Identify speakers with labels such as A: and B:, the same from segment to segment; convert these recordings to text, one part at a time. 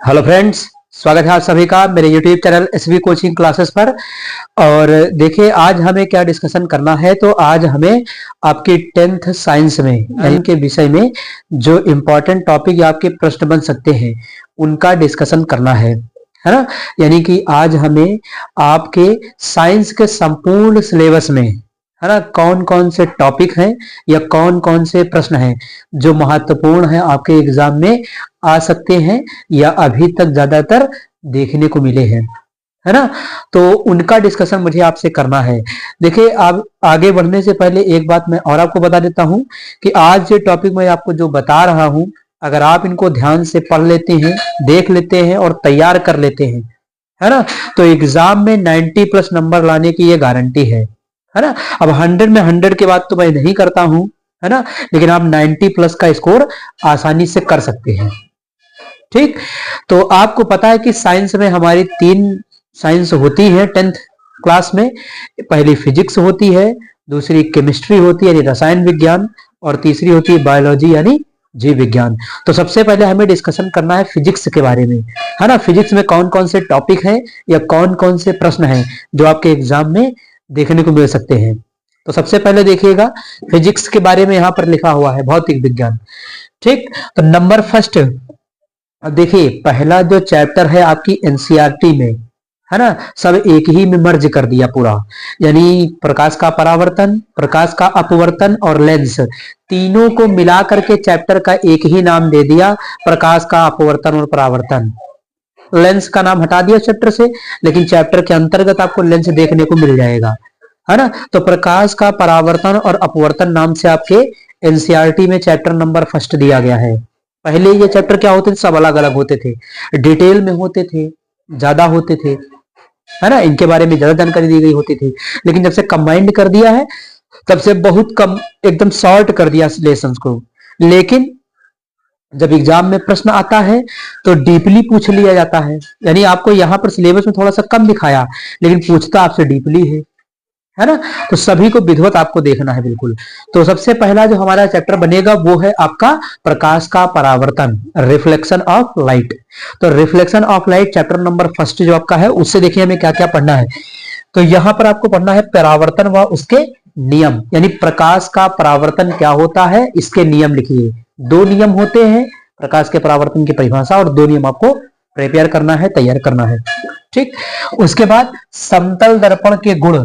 A: Hello friends, स्वागत है आप सभी का मेरे YouTube channel SV coaching classes पर। और देखिए आज हमें क्या डिस्कशन करना है। तो आज हमें आपकी 10th साइंस में यानी के विषय में जो इम्पोर्टेंट टॉपिक या आपके प्रश्न बन सकते हैं उनका डिस्कशन करना है ना। यानी कि आज हमें आपके साइंस के संपूर्ण सिलेबस में है ना कौन कौन से टॉपिक हैं या कौन कौन से प्रश्न हैं जो महत्वपूर्ण है आपके एग्जाम में आ सकते हैं या अभी तक ज्यादातर देखने को मिले हैं, है ना। तो उनका डिस्कशन मुझे आपसे करना है। देखिए, आप आगे बढ़ने से पहले एक बात मैं और आपको बता देता हूं कि आज ये टॉपिक मैं आपको जो बता रहा हूं, अगर आप इनको ध्यान से पढ़ लेते हैं, देख लेते हैं और तैयार कर लेते हैं, है ना, तो एग्जाम में 90 प्लस नंबर लाने की ये गारंटी है ना। अब 100 में 100 की बात तो मैं नहीं करता हूं, है ना, लेकिन आप 90 प्लस का स्कोर आसानी से कर सकते हैं। ठीक, तो आपको पता है कि साइंस में हमारी 3 साइंस होती है 10th क्लास में। पहली फिजिक्स होती है, दूसरी केमिस्ट्री होती है यानी रसायन विज्ञान, और तीसरी होती है बायोलॉजी यानी जीव विज्ञान। तो सबसे पहले हमें डिस्कशन करना है फिजिक्स के बारे में, है ना। फिजिक्स में कौन कौन से टॉपिक हैं या कौन कौन से प्रश्न हैं जो आपके एग्जाम में देखने को मिल सकते हैं। तो सबसे पहले देखिएगा फिजिक्स के बारे में यहां पर लिखा हुआ है भौतिक विज्ञान। ठीक, तो नंबर फर्स्ट देखिए, पहला जो चैप्टर है आपकी एनसीईआरटी में, है ना, सब एक ही में मर्ज कर दिया पूरा। यानी प्रकाश का परावर्तन, प्रकाश का अपवर्तन और लेंस, तीनों को मिला करके चैप्टर का एक ही नाम दे दिया, प्रकाश का अपवर्तन और परावर्तन। लेंस का नाम हटा दिया चैप्टर से, लेकिन चैप्टर के अंतर्गत आपको लेंस देखने को मिल जाएगा, है ना। तो प्रकाश का परावर्तन और अपवर्तन नाम से आपके एनसीईआरटी में चैप्टर नंबर फर्स्ट दिया गया है। पहले ये चैप्टर क्या होते थे, सब अलग अलग होते थे, डिटेल में होते थे, ज्यादा होते थे, है ना, इनके बारे में ज्यादा जानकारी दी गई होती थी। लेकिन जब से कंबाइंड कर दिया है तब से बहुत कम, एकदम शॉर्ट कर दिया लेसन्स को। लेकिन जब एग्जाम में प्रश्न आता है तो डीपली पूछ लिया जाता है। यानी आपको यहाँ पर सिलेबस में थोड़ा सा कम दिखाया, लेकिन पूछता आपसे डीपली है ना। तो सभी को विधिवत आपको देखना है बिल्कुल। तो सबसे पहला जो हमारा चैप्टर बनेगा वो है आपका प्रकाश का परावर्तन, रिफ्लेक्शन ऑफ लाइट। तो reflection of light chapter number first जो आपका है, उससे देखिए हमें क्या क्या पढ़ना है। तो यहां पर आपको पढ़ना है परावर्तन व उसके नियम, यानी प्रकाश का परावर्तन क्या होता है, इसके नियम लिखिए। 2 नियम होते हैं प्रकाश के परावर्तन की परिभाषा, और 2 नियम आपको प्रिपेयर करना है, तैयार करना है। ठीक, उसके बाद समतल दर्पण के गुण।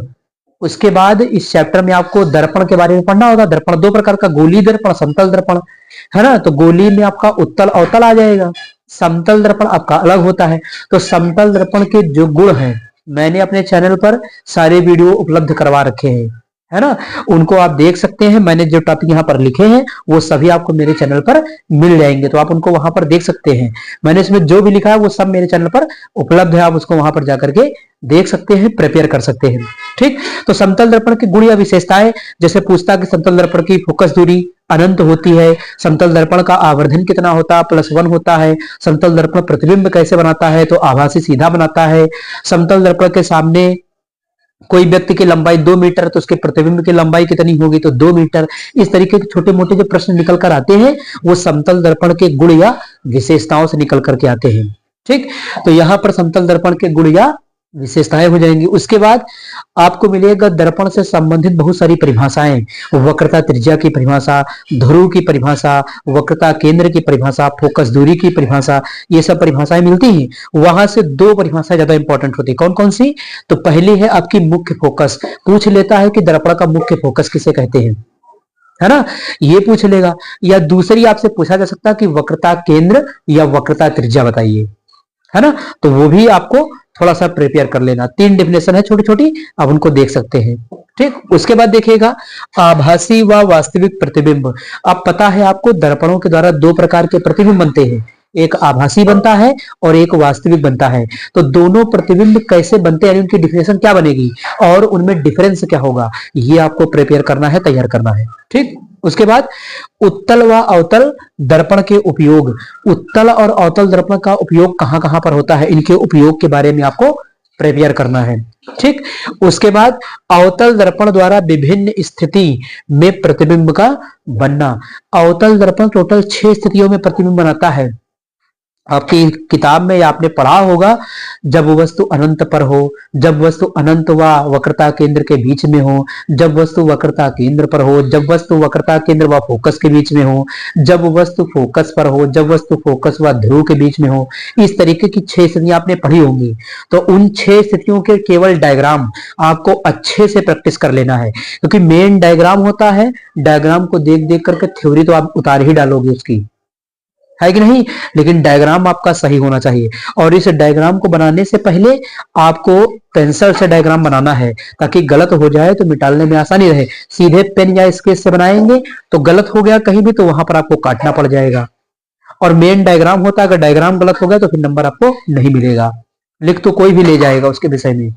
A: उसके बाद इस चैप्टर में आपको दर्पण के बारे में पढ़ना होगा। दर्पण 2 प्रकार का, गोली दर्पण, समतल दर्पण, है ना। तो गोली में आपका उत्तल अवतल आ जाएगा, समतल दर्पण आपका अलग होता है। तो समतल दर्पण के जो गुण हैं, मैंने अपने चैनल पर सारे वीडियो उपलब्ध करवा रखे हैं, है ना, उनको आप देख सकते हैं। मैंने जो टॉपिक यहाँ पर लिखे हैं वो सभी आपको मेरे चैनल पर मिल जाएंगे, तो आप उनको वहां पर देख सकते हैं। मैंने इसमें जो भी लिखा है वो सब मेरे चैनल पर उपलब्ध है, आप उसको वहां पर जाकर के देख सकते हैं, प्रिपेयर कर सकते हैं। ठीक, तो समतल दर्पण की गुण या विशेषताएं, जैसे पूछता कि समतल दर्पण की फोकस दूरी अनंत होती है, समतल दर्पण का आवर्धन कितना होता है, +1 होता है, समतल दर्पण प्रतिबिंब कैसे बनाता है, तो आभासी सीधा बनाता है, समतल दर्पण के सामने कोई व्यक्ति की लंबाई 2 मीटर, तो उसके प्रतिबिंब की लंबाई कितनी होगी, तो 2 मीटर। इस तरीके के छोटे मोटे जो प्रश्न निकल कर आते हैं वो समतल दर्पण के गुण या विशेषताओं से निकल करके आते हैं। ठीक, तो यहां पर समतल दर्पण के गुण या विशेषताएं हो जाएंगी। उसके बाद आपको मिलेगा दर्पण से संबंधित बहुत सारी परिभाषाएं, वक्रता त्रिज्या की परिभाषा, ध्रुव की परिभाषा, वक्रता केंद्र की परिभाषा, फोकस दूरी की परिभाषा, ये सब परिभाषाएं मिलती हैं। वहां से 2 परिभाषाएं ज्यादा इंपॉर्टेंट होती है। कौन कौन सी, तो पहली है आपकी मुख्य फोकस, पूछ लेता है कि दर्पण का मुख्य फोकस किसे कहते हैं, है ना, ये पूछ लेगा। या दूसरी आपसे पूछा जा सकता है कि वक्रता केंद्र या वक्रता त्रिज्या बताइए, है ना, तो वो भी आपको थोड़ा सा प्रिपेयर कर लेना। 3 डेफिनेशन है छोटी छोटी, आप उनको देख सकते हैं। ठीक, उसके बाद देखिएगा आभासी व वास्तविक प्रतिबिंब। अब पता है आपको दर्पणों के द्वारा 2 प्रकार के प्रतिबिंब बनते हैं, एक आभासी बनता है और एक वास्तविक बनता है। तो दोनों प्रतिबिंब कैसे बनते हैं, उनकी डिफिनेशन क्या बनेगी और उनमें डिफरेंस क्या होगा, ये आपको प्रिपेयर करना है, तैयार करना है। ठीक, उसके बाद उत्तल व अवतल दर्पण के उपयोग। उत्तल और अवतल दर्पण का उपयोग कहां कहां पर होता है, इनके उपयोग के बारे में आपको प्रिपेयर करना है। ठीक, उसके बाद अवतल दर्पण द्वारा विभिन्न स्थिति में प्रतिबिंब का बनना। अवतल दर्पण टोटल 6 स्थितियों में प्रतिबिंब बनाता है। आपकी किताब में या आपने पढ़ा होगा, जब वस्तु अनंत पर हो, जब वस्तु अनंत व वक्रता केंद्र के बीच में हो, जब वस्तु वक्रता केंद्र पर हो, जब वस्तु वक्रता केंद्र व फोकस के बीच में हो, जब वस्तु फोकस पर हो, जब वस्तु फोकस व ध्रुव के बीच में हो। इस तरीके की 6 स्थितियां आपने पढ़ी होंगी। तो उन 6 स्थितियों के केवल डायग्राम आपको अच्छे से प्रैक्टिस कर लेना है, क्योंकि मेन डायग्राम होता है। डायग्राम को देख देख करके थ्योरी तो आप उतार ही डालोगे उसकी, है कि नहीं, लेकिन डायग्राम आपका सही होना चाहिए। और इस डायग्राम को बनाने से पहले आपको पेंसिल से डायग्राम बनाना है, ताकि गलत हो जाए तो मिटाने में आसानी रहे। सीधे पेन या स्केच से बनाएंगे तो गलत हो गया कहीं भी तो वहां पर आपको काटना पड़ जाएगा। और मेन डायग्राम होता है, अगर डायग्राम गलत हो गया तो फिर नंबर आपको नहीं मिलेगा। लिख तो कोई भी ले जाएगा उसके विषय में,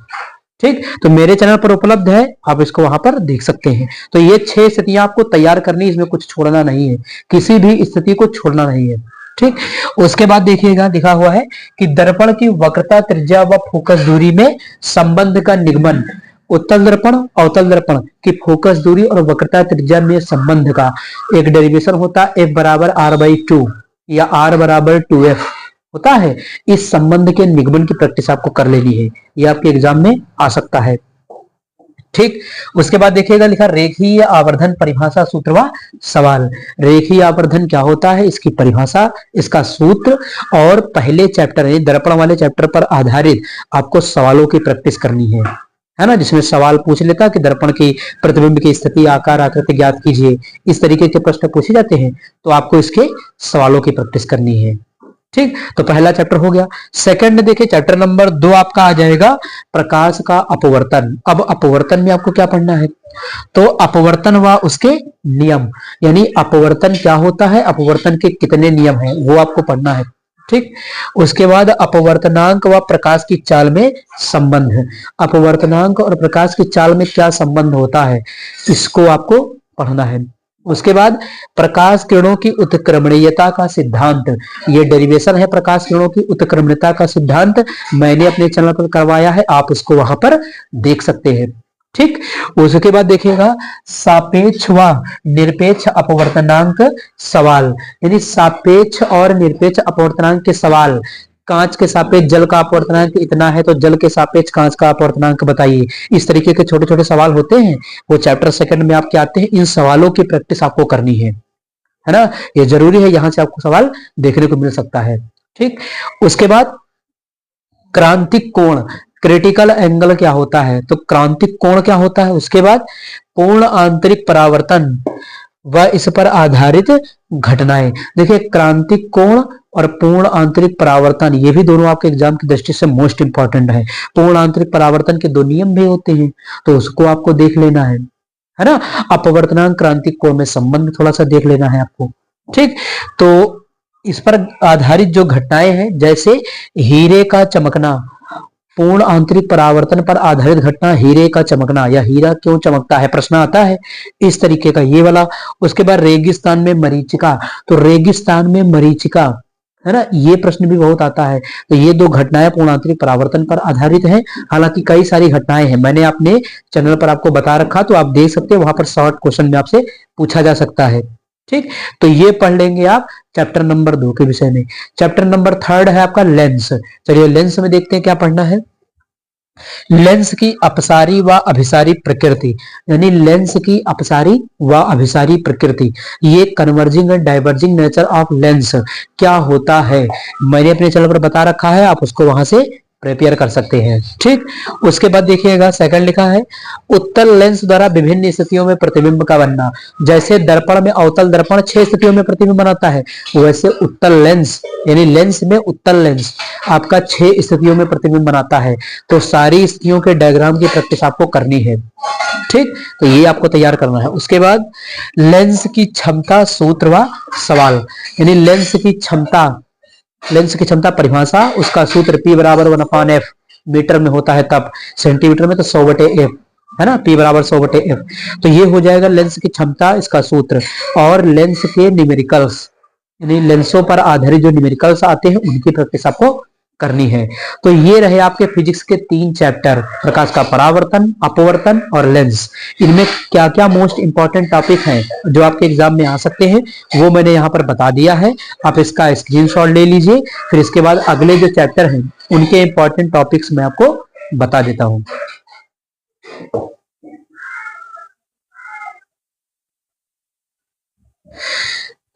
A: ठीक। तो मेरे चैनल पर उपलब्ध है, आप इसको वहां पर देख सकते हैं। तो ये 6 स्थितियां आपको तैयार करनी, इसमें कुछ छोड़ना नहीं है, किसी भी स्थिति को छोड़ना नहीं है, ठीक। उसके बाद देखिएगा, लिखा हुआ है कि दर्पण की वक्रता, त्रिज्या व फोकस दूरी में संबंध का निगमन। उत्तल दर्पण, अवतल दर्पण की फोकस दूरी और वक्रता त्रिज्या में संबंध का एक डेरिवेशन होता है, F बराबर R/2 या R बराबर 2F होता है। इस संबंध के निगमन की प्रैक्टिस आपको कर लेनी है, ये आपके एग्जाम में आ सकता है, ठीक। उसके बाद देखिएगा, लिखा रेखीय आवर्धन परिभाषा सूत्र व सवाल। रेखीय आवर्धन क्या होता है, इसकी परिभाषा, इसका सूत्र, और पहले चैप्टर है दर्पण वाले चैप्टर पर आधारित आपको सवालों की प्रैक्टिस करनी है ना, जिसमें सवाल पूछ लेता कि दर्पण की प्रतिबिंब की स्थिति, आकार, आकृति ज्ञात कीजिए। इस तरीके के प्रश्न पूछे जाते हैं, तो आपको इसके सवालों की प्रैक्टिस करनी है, ठीक। तो पहला चैप्टर हो गया। सेकंड देखिए, चैप्टर नंबर 2 आपका आ जाएगा प्रकाश का अपवर्तन। अब अपवर्तन में आपको क्या पढ़ना है, तो अपवर्तन व उसके नियम, यानी अपवर्तन क्या होता है, अपवर्तन के कितने नियम हैं, वो आपको पढ़ना है, ठीक। उसके बाद अपवर्तनांक व प्रकाश की चाल में संबंध। अपवर्तनांक और प्रकाश की चाल में क्या संबंध होता है, इसको आपको पढ़ना है। उसके बाद प्रकाश किरणों की उत्क्रमणीयता का सिद्धांत, ये डेरिवेशन है प्रकाश किरणों की उत्क्रमणीयता का सिद्धांत, मैंने अपने चैनल पर करवाया है, आप उसको वहां पर देख सकते हैं, ठीक। उसके बाद देखिएगा सापेक्ष व निरपेक्ष अपवर्तनांक सवाल, यानी सापेक्ष और निरपेक्ष अपवर्तनांक के सवाल। कांच के सापेक्ष जल का अपवर्तनांक इतना है, तो जल के सापेक्ष कांच का अपवर्तनांक बताइए। इस तरीके के छोटे छोटे सवाल होते हैं, वो चैप्टर सेकंड में आपके आते हैं। इन सवालों की प्रैक्टिस आपको करनी है ना, ये जरूरी है, यहां से आपको सवाल देखने को मिल सकता है, ठीक। उसके बाद क्रांतिक कोण, क्रिटिकल एंगल क्या होता है, तो क्रांतिक कोण क्या होता है। उसके बाद पूर्ण आंतरिक परावर्तन व इस पर आधारित घटनाएं। देखिए, क्रांतिक कोण और पूर्ण आंतरिक परावर्तन, ये भी दोनों आपके एग्जाम की दृष्टि से मोस्ट इंपॉर्टेंट है। पूर्ण आंतरिक परावर्तन के 2 नियम भी होते हैं, तो उसको आपको देख लेना है ना। अपवर्तनांक क्रांतिक कोण में संबंध थोड़ा सा देख लेना है आपको, ठीक। तो इस पर आधारित जो घटनाएं हैं, जैसे हीरे का चमकना, पूर्ण आंतरिक परावर्तन पर आधारित घटना हीरे का चमकना, या हीरा क्यों चमकता है, प्रश्न आता है इस तरीके का, ये वाला। उसके बाद रेगिस्तान में मरीचिका, तो रेगिस्तान में मरीचिका, है ना, ये प्रश्न भी बहुत आता है। तो ये 2 घटनाएं पूर्ण आंतरिक परावर्तन पर आधारित है। हालांकि कई सारी घटनाएं हैं, मैंने अपने चैनल पर आपको बता रखा, तो आप देख सकते हैं, वहां पर शॉर्ट क्वेश्चन में आपसे पूछा जा सकता है, ठीक। तो ये पढ़ लेंगे आप चैप्टर नंबर 2 के विषय में। चैप्टर नंबर 3 है आपका लेंस। चलिए लेंस में देखते हैं क्या पढ़ना है। लेंस की अपसारी व अभिसारी प्रकृति, यानी लेंस की अपसारी व अभिसारी प्रकृति, ये converging and diverging nature of lens क्या होता है, मैंने अपने चैनल पर बता रखा है, आप उसको वहां से प्रिपेयर कर सकते हैं, ठीक। उसके बाद देखिएगा, सेकंड लिखा है उत्तल लेंस द्वारा विभिन्न स्थितियों में प्रतिबिंब का बनना। जैसे दर्पण में अवतल दर्पण 6 स्थितियों में प्रतिबिंब बनाता है, वैसे उत्तल लेंस, यानी लेंस में उत्तल लेंस आपका 6 स्थितियों में प्रतिबिंब बनाता है। तो सारी स्थितियों के डायग्राम की प्रैक्टिस आपको करनी है, ठीक। तो ये आपको तैयार करना है। उसके बाद लेंस की क्षमता सूत्र व सवाल, यानी लेंस की क्षमता परिभाषा, उसका सूत्र P बराबर 1/f, मीटर में होता है तब, सेंटीमीटर में तो 100/f, है ना, P बराबर 100/f। तो ये हो जाएगा लेंस की क्षमता, इसका सूत्र। और लेंस के न्यूमेरिकल्स, यानी लेंसों पर आधारित जो न्यूमेरिकल्स आते हैं, उनकी प्रैक्टिस आपको करनी है। तो ये रहे आपके फिजिक्स के 3 चैप्टर, प्रकाश का परावर्तन, अपवर्तन और लेंस। इनमें क्या क्या मोस्ट इंपॉर्टेंट टॉपिक हैं जो आपके एग्जाम में आ सकते हैं वो मैंने यहाँ पर बता दिया है। आप इसका स्क्रीनशॉट ले लीजिए, फिर इसके बाद अगले जो चैप्टर हैं उनके इंपॉर्टेंट टॉपिक्स मैं आपको बता देता हूं।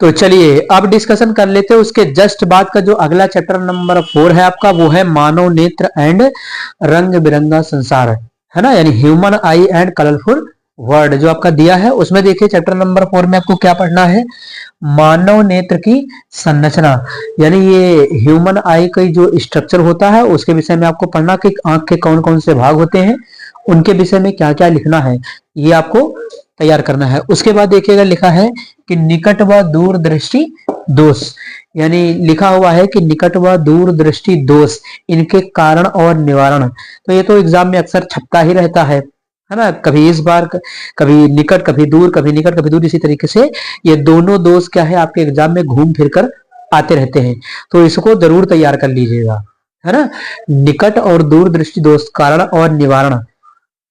A: तो चलिए अब डिस्कशन कर लेते हैं उसके जस्ट बाद का जो अगला चैप्टर नंबर 4 है आपका, वो है मानव नेत्र एंड रंग बिरंगा संसार, है ना, यानी human I and colourful word जो आपका दिया है। उसमें देखिए चैप्टर नंबर 4 में आपको क्या पढ़ना है, मानव नेत्र की संरचना, यानी ये ह्यूमन आई का जो स्ट्रक्चर होता है उसके विषय में आपको पढ़ना कि आंख के कौन कौन से भाग होते हैं, उनके विषय में क्या क्या लिखना है, ये आपको तैयार करना है। उसके बाद देखिएगा लिखा है कि निकट व दूर दृष्टि दोष, यानी लिखा हुआ है कि निकट व दूर दृष्टि दोष, इनके कारण और निवारण। तो ये तो एग्जाम में अक्सर छपता ही रहता है ना, कभी इस बार कभी निकट कभी दूर, कभी निकट कभी दूर, इसी तरीके से ये दोनों दोष क्या है आपके एग्जाम में घूम फिर कर आते रहते हैं। तो इसको जरूर तैयार कर लीजिएगा, है ना, निकट और दूर दृष्टि दोष, कारण और निवारण,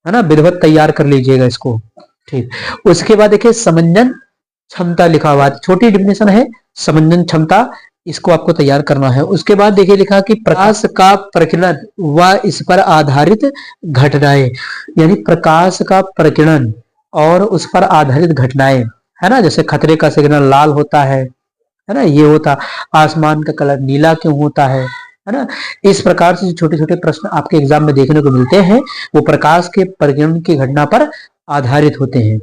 A: है ना, विधिवत तैयार कर लीजिएगा इसको। ठीक, उसके बाद देखिए समंजन क्षमता लिखा हुआ है, छोटी डिफिनेशन है समंजन क्षमता, इसको आपको तैयार करना है। उसके बाद देखिए लिखा कि प्रकाश का प्रकीर्णन व इस पर आधारित घटनाएं, यानी प्रकाश का प्रकीर्णन और उस पर आधारित घटनाएं, है ना, जैसे खतरे का सिग्नल लाल होता है ना, ये होता, आसमान का कलर नीला क्यों होता है ना। इस प्रकार से छोटे छोटे प्रश्न आपके एग्जाम में देखने को मिलते हैं, वो प्रकाश के प्रकीर्णन की घटना पर आधारित होते हैं,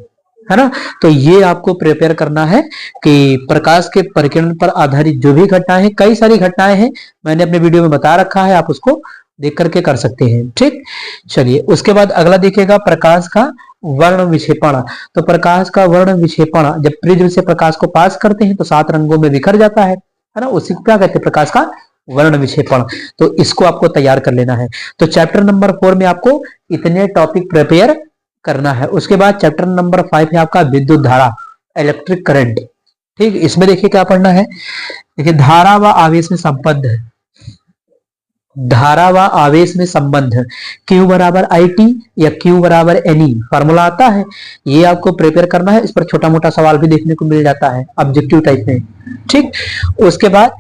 A: है ना। तो ये आपको प्रिपेयर करना है कि प्रकाश के प्रकीर्णन पर आधारित जो भी घटनाएं हैं, कई सारी घटनाएं हैं, मैंने अपने वीडियो में बता रखा है, आप उसको देख करके कर सकते हैं। ठीक, चलिए उसके बाद अगला देखिएगा प्रकाश का वर्ण विक्षेपण। तो प्रकाश का वर्ण विक्षेपण, जब प्रिज्म से प्रकाश को पास करते हैं तो 7 रंगों में बिखर जाता है ना, उसी को क्या कहते हैं, प्रकाश का वर्ण विक्षेपण। तो इसको आपको तैयार कर लेना है। तो चैप्टर नंबर 4 में आपको इतने टॉपिक प्रिपेयर करना है। उसके बाद चैप्टर नंबर 5 है आपका विद्युत धारा, इलेक्ट्रिक करंट। ठीक, इसमें देखिए क्या पढ़ना है, देखिए धारा व आवेश में संबंध, धारा व आवेश में संबंध, Q बराबर IT या Q बराबर NE फार्मूला आता है, ये आपको प्रिपेयर करना है। इस पर छोटा मोटा सवाल भी देखने को मिल जाता है ऑब्जेक्टिव टाइप में। ठीक, उसके बाद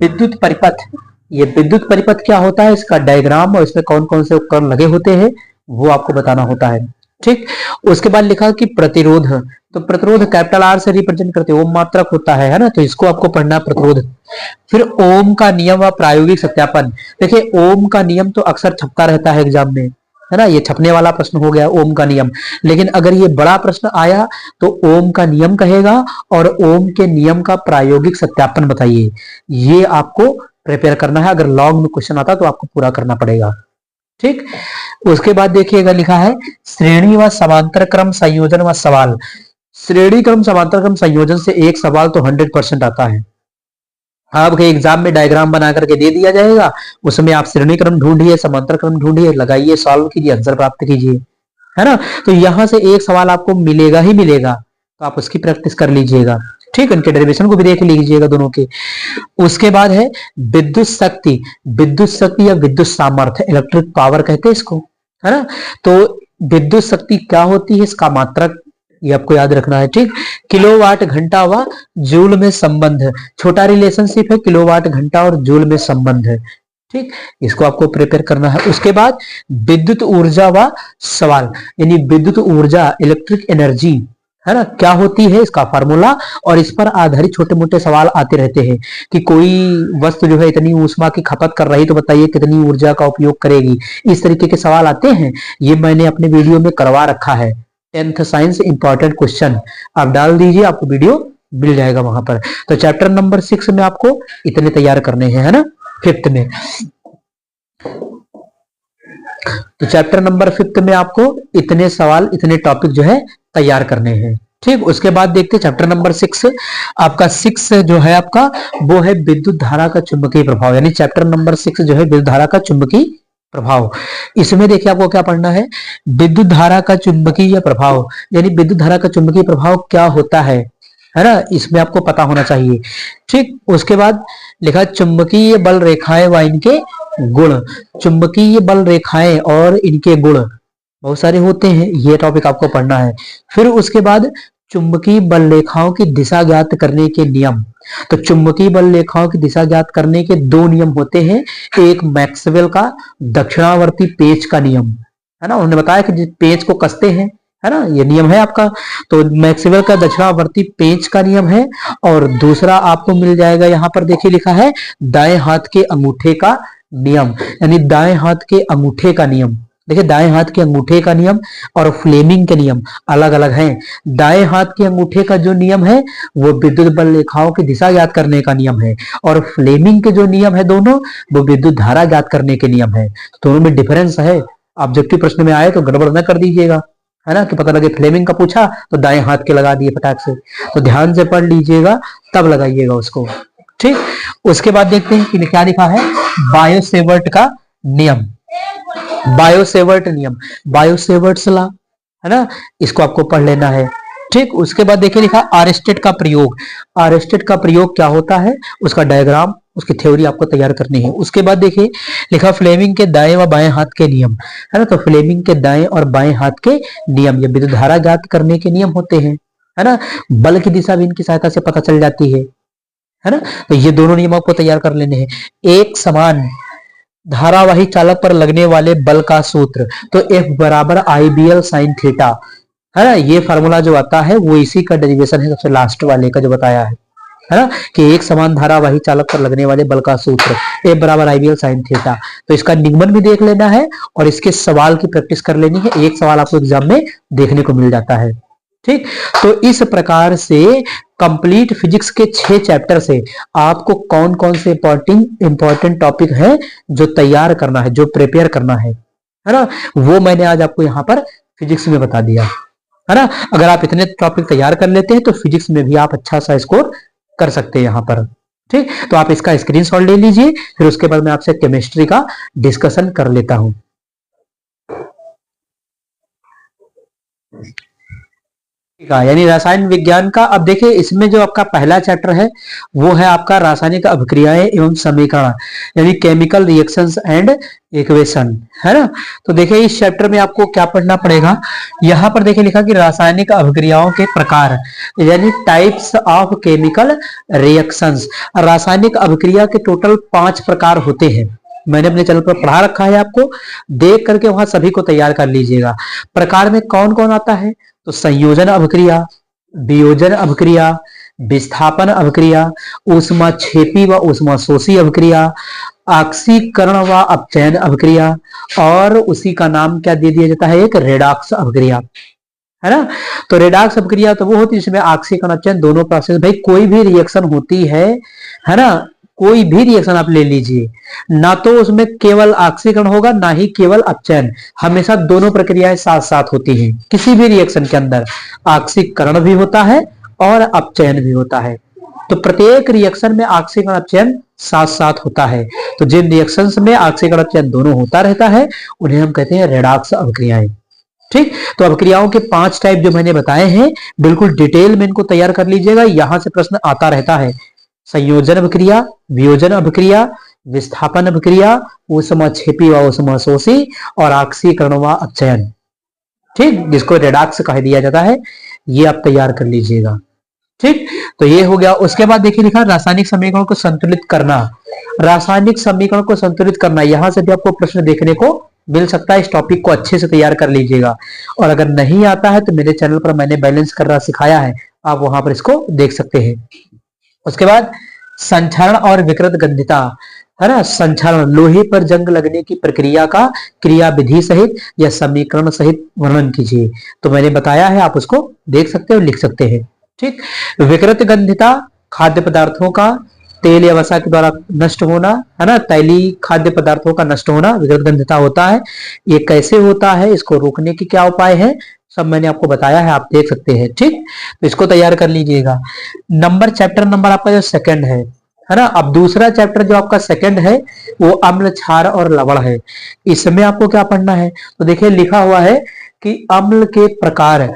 A: विद्युत परिपथ, ये विद्युत परिपथ क्या होता है, इसका डायग्राम और इसमें कौन कौन से उपकरण लगे होते हैं वो आपको बताना होता है। ठीक, उसके बाद लिखा कि प्रतिरोध, तो प्रतिरोध कैपिटल R से रिप्रेजेंट करते ओम मात्रक होता है ना, तो इसको आपको पढ़ना प्रतिरोध। फिर ओम का नियम व प्रायोगिक सत्यापन, देखिए ओम का नियम तो अक्सर छपता रहता है एग्जाम में, है ना, ये छपने वाला प्रश्न हो गया ओम का नियम। लेकिन अगर ये बड़ा प्रश्न आया तो ओम का नियम कहेगा और ओम के नियम का प्रायोगिक सत्यापन बताइए, ये आपको प्रिपेयर करना है। अगर लॉन्ग में क्वेश्चन आता तो आपको पूरा करना पड़ेगा। ठीक, उसके बाद देखिएगा लिखा है श्रेणी व समांतर क्रम संयोजन व सवाल। श्रेणी क्रम समांतर क्रम संयोजन से एक सवाल तो 100% आता है, आपके एग्जाम में डायग्राम बना करके दे दिया जाएगा, उसमें आप श्रेणी क्रम ढूंढिए, समांतर क्रम ढूंढिए, लगाइए, सॉल्व कीजिए, आंसर प्राप्त कीजिए, है ना। तो यहां से एक सवाल आपको मिलेगा ही मिलेगा, तो आप उसकी प्रैक्टिस कर लीजिएगा। ठीक, उनके डेरिवेशन को भी देख लीजिएगा दोनों के। उसके बाद है विद्युत शक्ति, विद्युत शक्ति या विद्युत सामर्थ्य, इलेक्ट्रिक पावर कहते हैं इसको, है ना। तो विद्युत शक्ति क्या होती है, इसका मात्रक ये आपको याद रखना है। ठीक, किलोवाट घंटा व जूल में संबंध, छोटा रिलेशनशिप है किलोवाट घंटा और जूल में संबंध है। ठीक, इसको आपको प्रिपेयर करना है। उसके बाद विद्युत ऊर्जा व सवाल, यानी विद्युत ऊर्जा इलेक्ट्रिक एनर्जी, है ना, क्या होती है, इसका फार्मूला, और इस पर आधारित छोटे मोटे सवाल आते रहते हैं कि कोई वस्तु जो है इतनी ऊष्मा की खपत कर रही तो बताइए कितनी ऊर्जा का उपयोग करेगी, इस तरीके के सवाल आते हैं। ये मैंने अपने वीडियो में करवा रखा है, 10th साइंस इंपॉर्टेंट क्वेश्चन, आप डाल दीजिए, आपको वीडियो मिल जाएगा वहां पर। तो चैप्टर नंबर 6 में आपको इतने तैयार करने हैं, है ना, 5th में। तो चैप्टर नंबर 5th में आपको इतने सवाल, इतने टॉपिक जो है तैयार करने हैं। ठीक, उसके बाद देखते हैं चैप्टर नंबर 6, आपका 6 जो है आपका वो है विद्युत धारा का चुंबकीय प्रभाव, यानी चैप्टर नंबर 6 जो है विद्युत धारा का चुंबकीय प्रभाव। इसमें देखिए आपको क्या पढ़ना है, विद्युत धारा का चुंबकीय प्रभाव, यानी विद्युत धारा का चुंबकीय प्रभाव क्या होता है ना, इसमें आपको पता होना चाहिए। ठीक, उसके बाद लिखा चुंबकीय बल रेखाएं व इनके गुण, चुंबकीय बल रेखाएं और इनके गुण बहुत सारे होते हैं, ये टॉपिक आपको पढ़ना है। फिर उसके बाद चुंबकीय बल रेखाओं की दिशा ज्ञात करने के नियम। तो चुंबकीय बल रेखाओं की दिशा ज्ञात करने के दो नियम होते हैं, एक मैक्सवेल का दक्षिणावर्ती पेच का नियम, है ना, उन्होंने बताया कि जिस पेच को कसते हैं, है ना, ये नियम है आपका। तो मैक्सवेल का दक्षिणावर्ती पेंच का नियम है। और दूसरा आपको मिल जाएगा, यहाँ पर देखिए लिखा है दाएं हाथ के अंगूठे का नियम, यानी दाएं हाथ के अंगूठे का नियम। देखिए दाएं हाथ के अंगूठे का नियम और फ्लेमिंग के नियम अलग अलग हैं। दाएं हाथ के अंगूठे का जो नियम है वो विद्युत बल रेखाओं की दिशा ज्ञात करने का नियम है, और फ्लेमिंग के जो नियम है दोनों, वो विद्युत धारा ज्ञात करने के नियम है। दोनों में डिफरेंस है। ऑब्जेक्टिव प्रश्न में आए तो गड़बड़ न कर दीजिएगा, है ना, कि पता लगे फ्लेमिंग का पूछा तो दाएं हाथ के लगा दिए फटाक से। तो ध्यान से पढ़ लीजिएगा तब लगाइएगा उसको, ठीक। उसके बाद देखते हैं कि क्या लिखा है, बायोसेवर्ट का नियम, बायोसेवर्ट नियम, बायोसेवर्ट्स लॉ, है ना, इसको आपको पढ़ लेना है, ठीक। उसके बाद देखिए लिखा आरेस्टेड का प्रयोग, आरेस्टेड का प्रयोग क्या होता है, उसका डायग्राम, उसकी थ्योरी आपको तैयार करनी है। उसके बाद देखिए लिखा फ्लेमिंग के दाएं व बाएं हाथ के नियम, है ना, तो फ्लेमिंग के दाएं और बाएं हाथ के नियम, ये विद्युत धारा ज्ञात करने के नियम होते हैं, है ना। बल की दिशा भी इनकी सहायता से पता चल जाती है ना। तो ये दोनों नियम आपको तैयार कर लेने हैं। एक समान धारावाही चालक पर लगने वाले बल का सूत्र, तो F बराबर IBL sin थीटा, है ना, ये फार्मूला जो आता है वो इसी का डेरिवेशन है, सबसे लास्ट वाले का जो बताया है ना, कि एक समान धारावाही चालक पर लगने वाले बल का सूत्र F बराबर IBL sin थीटा। तो इसका निगमन भी देख लेना है और इसके सवाल की प्रैक्टिस कर लेनी है, एक सवाल आपको एग्जाम में देखने को मिल जाता है, ठीक। तो इस प्रकार से कंप्लीट फिजिक्स के 6 चैप्टर से आपको कौन कौन से इंपॉर्टेंट टॉपिक है जो तैयार करना है, जो प्रिपेयर करना है ना, वो मैंने आज आपको यहाँ पर फिजिक्स में बता दिया, है ना। अगर आप इतने टॉपिक तैयार कर लेते हैं तो फिजिक्स में भी आप अच्छा सा स्कोर कर सकते हैं यहाँ पर, ठीक। तो आप इसका स्क्रीनशॉट ले लीजिए, फिर उसके बाद मैं आपसे केमिस्ट्री का डिस्कशन कर लेता हूं। यानी रसायन विज्ञान का, अब देखिए इसमें जो आपका पहला चैप्टर है वो है आपका रासायनिक अभिक्रियाएं एवं समीकरण, यानी केमिकल रिएक्शंस एंड इक्वेशन, है ना। तो देखिए इस चैप्टर में आपको क्या पढ़ना पड़ेगा, यहाँ पर देखिए लिखा कि रासायनिक अभिक्रियाओं के प्रकार, यानी टाइप्स ऑफ केमिकल रिएक्शंस। रासायनिक अभिक्रिया के टोटल 5 प्रकार होते हैं, मैंने अपने चैनल पर पढ़ा रखा है, आपको देख करके वहां सभी को तैयार कर लीजिएगा। प्रकार में कौन कौन आता है, तो संयोजन अभिक्रिया, वियोजन अभिक्रिया, विस्थापन अभिक्रिया, ऊष्माक्षेपी व ऊष्माशोषी अभिक्रिया, ऑक्सीकरण व अपचयन अभिक्रिया, और उसी का नाम क्या दे दिया जाता है, एक रेडॉक्स अभिक्रिया, है ना। तो रेडॉक्स अभिक्रिया तो वो होती है जिसमें ऑक्सीकरण अपचयन दोनों प्रोसेस, भाई कोई भी रिएक्शन होती है ना, कोई भी रिएक्शन आप ले लीजिए, ना तो उसमें केवल ऑक्सीकरण होगा ना ही केवल अपचयन, हमेशा दोनों प्रक्रियाएं साथ साथ होती हैं। किसी भी रिएक्शन के अंदर ऑक्सीकरण भी होता है और अपचयन भी होता है, तो प्रत्येक रिएक्शन में ऑक्सीकरण अपचयन साथ साथ होता है। तो जिन रिएक्शंस में ऑक्सीकरण अपचयन दोनों होता रहता है उन्हें हम कहते हैं रेडॉक्स अभिक्रियाएं, ठीक। तो अभिक्रियाओं के 5 टाइप जो मैंने बताए हैं बिल्कुल डिटेल में इनको तैयार कर लीजिएगा, यहां से प्रश्न आता रहता है। संयोजन अभिक्रिया, वियोजन अभिक्रिया, विस्थापन अभिक्रिया, ऊष्माक्षेपी व ऊष्माशोषी, और ऑक्सीकरण व अपचयन, ठीक, जिसको रेडॉक्स कह दिया जाता है, ये आप तैयार कर लीजिएगा, ठीक। तो ये हो गया। उसके बाद देखिए लिखा रासायनिक समीकरण को संतुलित करना, रासायनिक समीकरण को संतुलित करना, यहां से भी आपको प्रश्न देखने को मिल सकता है, इस टॉपिक को अच्छे से तैयार कर लीजिएगा। और अगर नहीं आता है तो मेरे चैनल पर मैंने बैलेंस करना सिखाया है, आप वहां पर इसको देख सकते हैं। उसके बाद संक्षारण और विकृत गंधिता, है ना, संक्षारण लोहे पर जंग लगने की प्रक्रिया का क्रिया विधि सहित या समीकरण सहित वर्णन कीजिए। तो मैंने बताया है, आप उसको देख सकते हो, लिख सकते हैं, ठीक। विकृत गंधिता खाद्य पदार्थों का तेल या वसा के द्वारा नष्ट होना, है ना, तैलीय खाद्य पदार्थों का नष्ट होना विकृत गंधिता होता है। ये कैसे होता है, इसको रोकने के क्या उपाय है, सब मैंने आपको बताया है, आप देख सकते हैं, ठीक। तो इसको तैयार कर लीजिएगा। चैप्टर नंबर आपका जो सेकंड है ना। अब दूसरा चैप्टर जो आपका सेकंड है वो अम्ल, क्षार और लवण है। इसमें आपको क्या पढ़ना है, तो देखिए लिखा हुआ है कि अम्ल के प्रकार,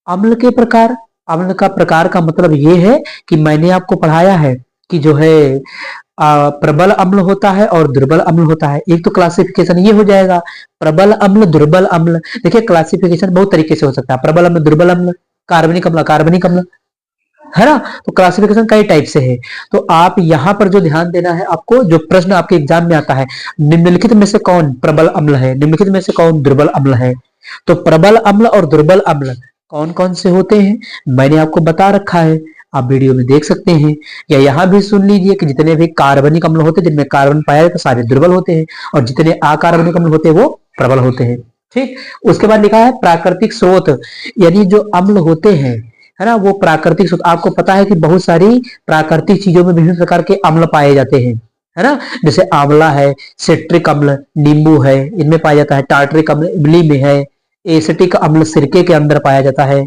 A: अम्ल के प्रकार, अम्ल का प्रकार का मतलब ये है कि मैंने आपको पढ़ाया है कि जो है प्रबल अम्ल होता है और दुर्बल अम्ल होता है। एक तो क्लासिफिकेशन ये हो जाएगा, प्रबल अम्ल, दुर्बल अम्ल। देखिए क्लासिफिकेशन बहुत तरीके से हो सकता है, प्रबल अम्ल, दुर्बल अम्ल, कार्बनिक अम्ल, कार्बनिक अम्ल, है ना। तो क्लासिफिकेशन कई टाइप से है। तो आप यहाँ पर जो ध्यान देना है आपको, जो प्रश्न आपके एग्जाम में आता है, निम्नलिखित में से कौन प्रबल अम्ल है, निम्नलिखित में से कौन दुर्बल अम्ल है। तो प्रबल अम्ल और दुर्बल अम्ल कौन कौन से होते हैं मैंने आपको बता रखा है, आप वीडियो में देख सकते हैं। या यहाँ भी सुन लीजिए कि जितने भी कार्बनिक अम्ल होते हैं जिनमें कार्बन पाया जाता है सारे दुर्बल होते हैं, और जितने अकार्बनिक अम्ल होते हैं वो प्रबल होते हैं। ठीक, उसके बाद लिखा है प्राकृतिक स्रोत, यानी जो अम्ल होते हैं, है ना, वो प्राकृतिक स्रोत। आपको पता है कि बहुत सारी प्राकृतिक चीजों में विभिन्न प्रकार के अम्ल पाए जाते हैं, है ना। जैसे आंवला है, सिट्रिक अम्ल नींबू है, इनमें पाया जाता है। टार्टरिक अम्ल इमली में है, एसिटिक अम्ल सिरके के अंदर पाया जाता है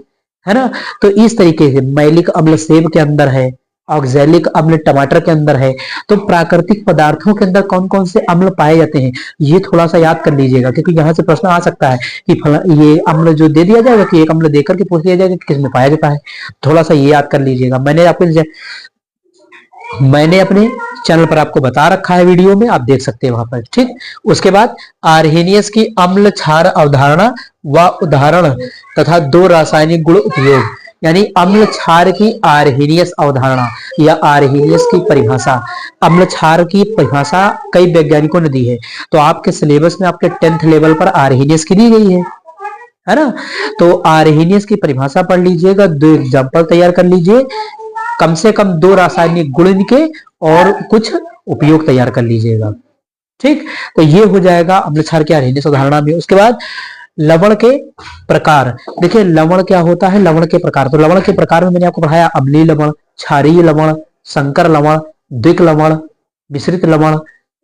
A: ना। तो इस तरीके से मैलिक अम्ल सेब के अंदर है, ऑक्जेलिक अम्ल टमाटर के अंदर है। तो प्राकृतिक पदार्थों के अंदर कौन कौन से अम्ल पाए जाते हैं ये थोड़ा सा याद कर लीजिएगा, क्योंकि यहाँ से प्रश्न आ सकता है कि ये अम्ल जो दे दिया जाएगा कि एक अम्ल देकर के पूछ लिया जाएगा कि किसमें पाया जाता है। थोड़ा सा ये याद कर लीजिएगा। मैंने अपने चैनल पर आपको बता रखा है, वीडियो में आप देख सकते हैं वहां पर। ठीक, उसके बाद आर्हेनियस की अम्ल क्षार अवधारणा व उदाहरण तथा दो रासायनिक गुण उपयोग, यानी अम्ल क्षार की आर्हेनियस अवधारणा या आर्हेनियस की परिभाषा। अम्ल क्षार की परिभाषा कई वैज्ञानिकों ने दी है, तो आपके सिलेबस में आपके 10th लेवल पर आर्हेनियस की दी गई है ना। तो आर्हेनियस की परिभाषा पढ़ लीजिएगा, दो एग्जाम्पल तैयार कर लीजिए, कम से कम दो रासायनिक गुण इनके और कुछ उपयोग तैयार कर लीजिएगा। ठीक, तो ये हो जाएगा अम्ल क्षार की आर्हेनियस अवधारणा में। उसके बाद लवण के प्रकार। देखिए लवण क्या होता है, लवण के प्रकार। तो लवण के प्रकार में मैंने आपको पढ़ाया अम्लीय लवण, क्षारीय लवण, संकर लवण, द्विक लवण, मिश्रित लवण,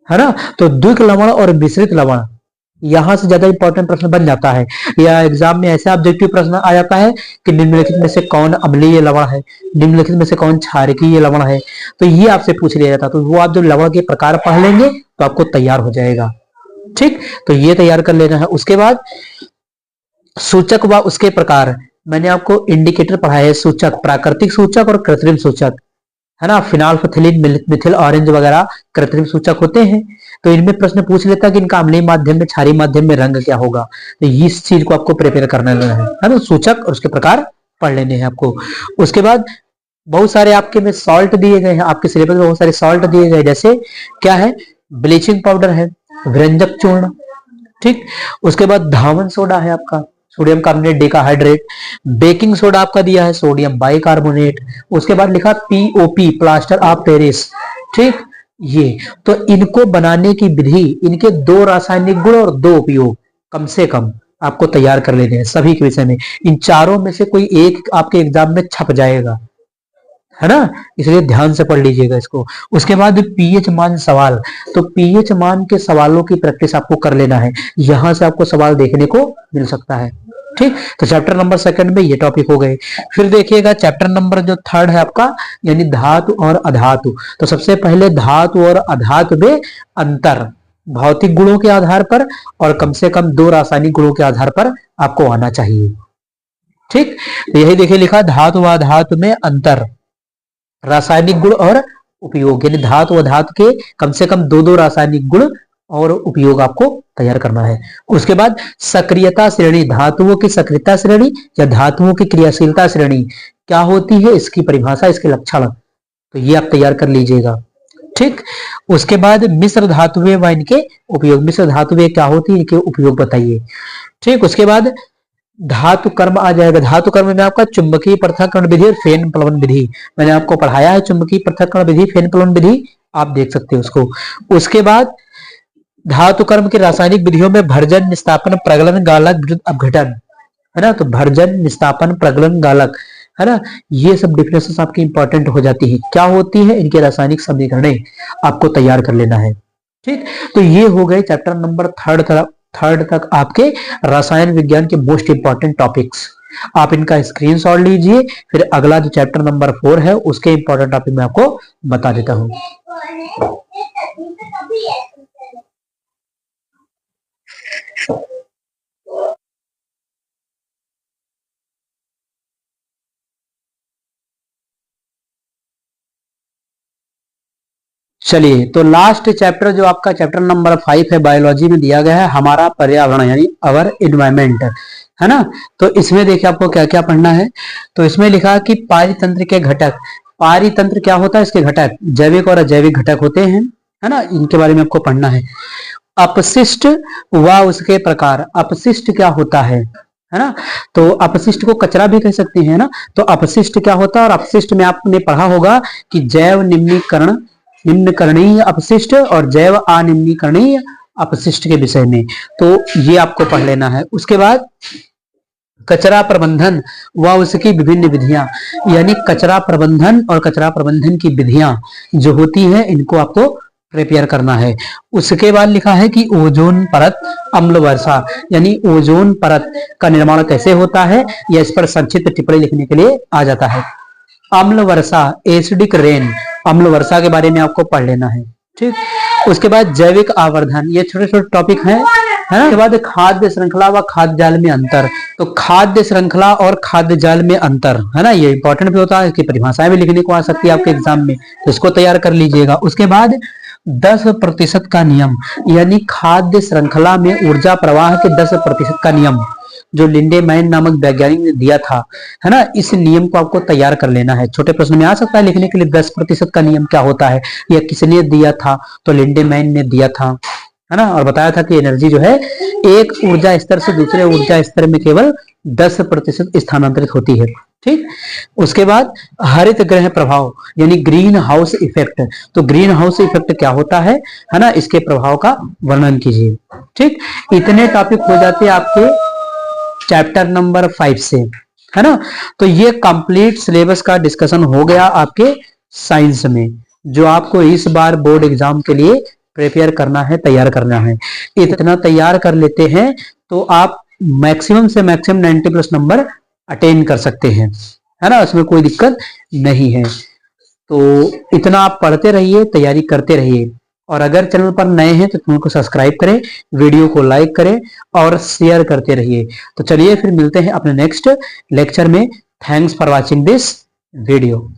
A: है ना। तो द्विक लवण और मिश्रित लवण यहां से ज्यादा इंपॉर्टेंट प्रश्न बन जाता है, या एग्जाम में ऐसा ऑब्जेक्टिव प्रश्न आ जाता है कि निम्नलिखित में से कौन अम्लीय लवण है, निम्नलिखित में से कौन क्षारकीय लवण है। तो ये आपसे पूछ लिया जाता है, तो वो आप जो लवण के प्रकार पढ़ लेंगे तो आपको तैयार हो जाएगा। ठीक, तो ये तैयार कर लेना है। उसके बाद सूचक व उसके प्रकार, मैंने आपको इंडिकेटर पढ़ाया है, सूचक, प्राकृतिक सूचक और कृत्रिम सूचक, है ना। फिनाल्फथिलीन, मिथिल ऑरेंज वगैरह कृत्रिम सूचक होते हैं। तो इनमें प्रश्न पूछ लेता है कि इनका अम्लीय माध्यम में, क्षारीय माध्यम में रंग क्या होगा। तो इस चीज को आपको प्रिपेयर करना है ना। सूचक और उसके प्रकार पढ़ लेने हैं आपको। उसके बाद बहुत सारे आपके में सॉल्ट दिए गए हैं, आपके सिलेबस में बहुत सारे सॉल्ट दिए गए, जैसे क्या है, ब्लीचिंग पाउडर है, व्यंजक चूर्ण, ठीक। उसके बाद धावन सोडा है आपका, sodium carbonate decahydrate. Baking soda आपका दिया है, सोडियम बाइकार्बोनेट। उसके बाद लिखा पीओपी, प्लास्टर ऑफ पेरिस, ठीक। ये तो इनको बनाने की विधि, इनके दो रासायनिक गुण और दो उपयोग कम से कम आपको तैयार कर लेने हैं सभी के विषय में। इन चारों में से कोई एक आपके एग्जाम में छप जाएगा, है ना, इसलिए ध्यान से पढ़ लीजिएगा इसको। उसके बाद पीएच मान सवाल, तो पीएच मान के सवालों की प्रैक्टिस आपको कर लेना है, यहां से आपको सवाल देखने को मिल सकता है। ठीक, तो चैप्टर नंबर 2 में ये टॉपिक हो गए। फिर देखिएगा चैप्टर नंबर जो 3 है आपका, यानी धातु और अधातु। तो सबसे पहले धातु और अधातु में अंतर, भौतिक गुणों के आधार पर और कम से कम दो रासायनिक गुणों के आधार पर आपको आना चाहिए। ठीक, तो यही देखिए लिखा धातु व अधातु में अंतर, रासायनिक गुण और उपयोग, यानी धातु व धातु के कम से कम दो दो रासायनिक गुण और उपयोग आपको तैयार करना है। उसके बाद सक्रियता श्रेणी, धातुओं की सक्रियता श्रेणी या धातुओं की क्रियाशीलता श्रेणी क्या होती है, इसकी परिभाषा, इसके लक्षण, तो ये आप तैयार कर लीजिएगा। ठीक, उसके बाद मिश्र धातुएं व इनके उपयोग, मिश्र धातुएं क्या होती है, इनके उपयोग बताइए। ठीक, उसके बाद धातु कर्म आ जाएगा। धातु कर्म में आपका चुंबकीय पृथक्करण विधि और फेन प्लवन विधि, मैंने आपको पढ़ाया है चुंबकीय पृथक्करण विधि, फेन प्लवन विधि, आप देख सकते हो उसको। उसके बाद धातु कर्म की रासायनिक विधियों में भर्जन, निस्तापन, प्रगलन, गालक, विद्युत अपघटन, है ना। तो भर्जन, निस्तापन, प्रगलन, गालक, है ना, ये सब डिफिनेशन आपकी इंपॉर्टेंट हो जाती है, क्या होती है, इनके रासायनिक समीकरण आपको तैयार कर लेना है। ठीक, तो ये हो गए चैप्टर नंबर 3 तक आपके रसायन विज्ञान के मोस्ट इंपॉर्टेंट टॉपिक्स। आप इनका स्क्रीनशॉट लीजिए, फिर अगला जो चैप्टर नंबर 4 है उसके इंपॉर्टेंट टॉपिक मैं आपको बता देता हूं। चलिए, तो लास्ट चैप्टर जो आपका चैप्टर नंबर 5 है बायोलॉजी में दिया गया है, हमारा पर्यावरण यानी अवर एनवायरमेंट, है ना। तो इसमें देखिए आपको क्या क्या पढ़ना है। तो इसमें लिखा कि पारितंत्र के घटक, पारितंत्र क्या होता है, इसके घटक जैविक और अजैविक घटक होते हैं, है ना, इनके बारे में आपको पढ़ना है। अपशिष्ट व उसके प्रकार, अपशिष्ट क्या होता है ना। तो अपशिष्ट को कचरा भी कह सकते हैं ना। तो अपशिष्ट क्या होता है, और अपशिष्ट में आपने पढ़ा होगा कि जैव निम्नीकरण, निम्नकरणीय अपशिष्ट और जैव अनिम्नीकरणीय अपशिष्ट के विषय में, तो ये आपको पढ़ लेना है। उसके बाद कचरा प्रबंधन व उसकी विभिन्न विधियां, यानी कचरा प्रबंधन और कचरा प्रबंधन की विधियां जो होती हैं, इनको आपको प्रिपेयर करना है। उसके बाद लिखा है कि ओजोन परत अम्ल वर्षा, यानी ओजोन परत का निर्माण कैसे होता है, या इस पर संक्षिप्त टिप्पणी लिखने के लिए आ जाता है। अम्ल वर्षा, एसिडिक रेन, अम्ल वर्षा के बारे में आपको पढ़ लेना है, ठीक। उसके बाद जैविक आवर्धन, ये छोटे छोटे टॉपिक हैं, है ना। उसके बाद खाद्य श्रृंखला व खाद्य जाल में अंतर, तो खाद्य श्रृंखला और खाद्य जाल में अंतर, है ना, ये इंपॉर्टेंट भी होता है, इसकी परिभाषाएं भी लिखने को आ सकती है आपके एग्जाम में, तो इसको तैयार कर लीजिएगा। उसके बाद 10% का नियम, यानी खाद्य श्रृंखला में ऊर्जा प्रवाह के 10% का नियम, जो लिंडेमैन नामक वैज्ञानिक ने दिया था, है ना, इस नियम को आपको तैयार कर लेना है। छोटे प्रश्न में आ सकता है लिखने के लिए 10% का नियम क्या होता है, या किसने दिया था, तो लिंडेमैन ने दिया था, है ना, और बताया था कि एनर्जी जो है एक ऊर्जा स्तर से दूसरे ऊर्जा स्तर में केवल 10% स्थानांतरित होती है, ठीक। उसके बाद हरित गृह प्रभाव, यानी ग्रीन हाउस इफेक्ट, तो ग्रीन हाउस इफेक्ट क्या होता है ना, इसके प्रभाव का वर्णन कीजिए, ठीक। इतने टॉपिक हो जाते हैं आपके चैप्टर नंबर 5 से, है ना। तो ये कंप्लीट सिलेबस का डिस्कशन हो गया आपके साइंस में, जो आपको इस बार बोर्ड एग्जाम के लिए प्रिपेयर करना है, तैयार करना है। इतना तैयार कर लेते हैं तो आप मैक्सिमम से मैक्सिमम 90+ नंबर अटेन कर सकते हैं, है ना, उसमें कोई दिक्कत नहीं है। तो इतना आप पढ़ते रहिए, तैयारी करते रहिए, और अगर चैनल पर नए हैं तो चैनल को सब्सक्राइब करें, वीडियो को लाइक करें और शेयर करते रहिए। तो चलिए फिर मिलते हैं अपने नेक्स्ट लेक्चर में। Thanks for watching this video.